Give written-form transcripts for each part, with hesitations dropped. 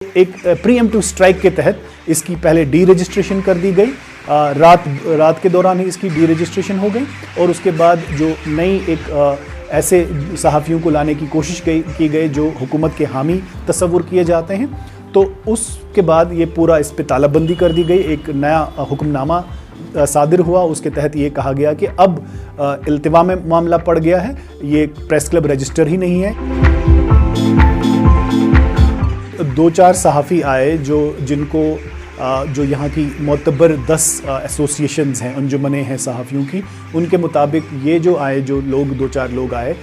एक pre-emptive strike के तहत इसकी पहले डी रजिस्ट्रेशन कर दी गई। रात के दौरान ही इसकी डी रजिस्ट्रेशन हो गई और उसके बाद जो नई एक ऐसे सहाफ़ियों को लाने की कोशिश की गई जो हुकूमत के हामी तस्वुर किए जाते हैं, तो उसके बाद ये पूरा इस पर तालाबंदी कर दी गई। एक नया हुक्मनामा सादिर हुआ, उसके तहत ये कहा गया कि अब इल्तिवा में मामला पड़ गया है, ये प्रेस क्लब रजिस्टर ही नहीं है। 2-4 सहाफ़ी आए जो यहाँ की मोतबर 10 एसोसिएशंस हैं, अंजुमनें हैं सहाफ़ियों की, उनके मुताबिक ये जो आए, जो लोग 2-4 लोग आए,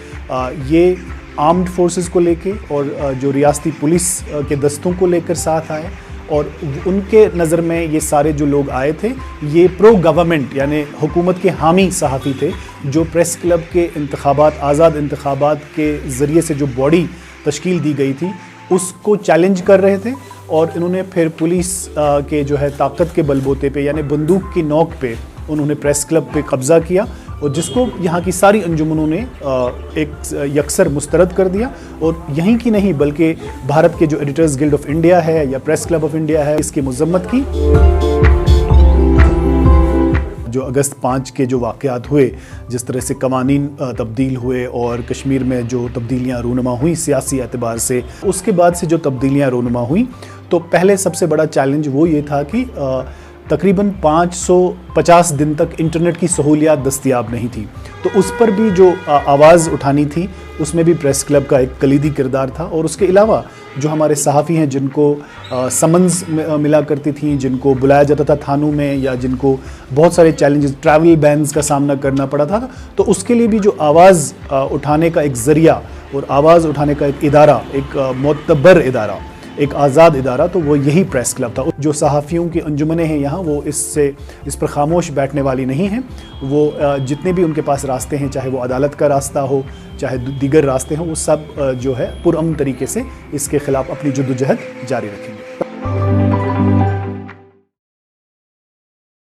ये आर्म्ड फोर्सेस को लेके और जो रियासती पुलिस के दस्तों को लेकर साथ आए और उनके नज़र में ये सारे जो लोग आए थे ये प्रो गवर्नमेंट यानी हुकूमत के हामी सहाफ़ी थे, जो प्रेस क्लब के इंतखाबात, आज़ाद इंतखाबात के ज़रिए से जो बॉडी तश्कील दी गई थी उसको चैलेंज कर रहे थे। और इन्होंने फिर पुलिस के जो है ताकत के बलबूते पे यानी बंदूक की नोक पे उन्होंने प्रेस क्लब पे कब्ज़ा किया और जिसको यहाँ की सारी अंजुमनों ने एक यकसर मुस्तरद कर दिया। और यहीं की नहीं बल्कि भारत के जो एडिटर्स गिल्ड ऑफ इंडिया है या प्रेस क्लब ऑफ इंडिया है, इसकी मज़म्मत की। जो अगस्त 5 के जो वाक़यात हुए, जिस तरह से कवानीन तब्दील हुए और कश्मीर में जो तब्दीलियाँ रूनुमा हुई सियासी एतबार से, उसके बाद से जो तब्दीलियाँ रूनुमा हुई, तो पहले सबसे बड़ा चैलेंज वो ये था कि तकरीबन 550 दिन तक इंटरनेट की सहूलियात दस्तयाब नहीं थी। तो उस पर भी जो आवाज़ उठानी थी उसमें भी प्रेस क्लब का एक कलीदी किरदार था। और उसके अलावा जो हमारे सहाफ़ी हैं जिनको समन्स मिला करती थी, जिनको बुलाया जाता था थानों में, या जिनको बहुत सारे चैलेंजेस, ट्रैवल बैन्स का सामना करना पड़ा था, तो उसके लिए भी जो आवाज़ उठाने का एक ज़रिया और आवाज़ उठाने का एक इदारा, एक मोतबर इदारा, एक आज़ाद इदारा, तो वो यही प्रेस क्लब था। जो सहाफ़ियों की अंजुमनें हैं यहाँ, वो इस पर खामोश बैठने वाली नहीं हैं। वो जितने भी उनके पास रास्ते हैं, चाहे वो अदालत का रास्ता हो, चाहे दीगर रास्ते हों, वो सब जो है पुरअमन तरीके से इसके ख़िलाफ़ अपनी जद्दोजहद जारी रखेंगे।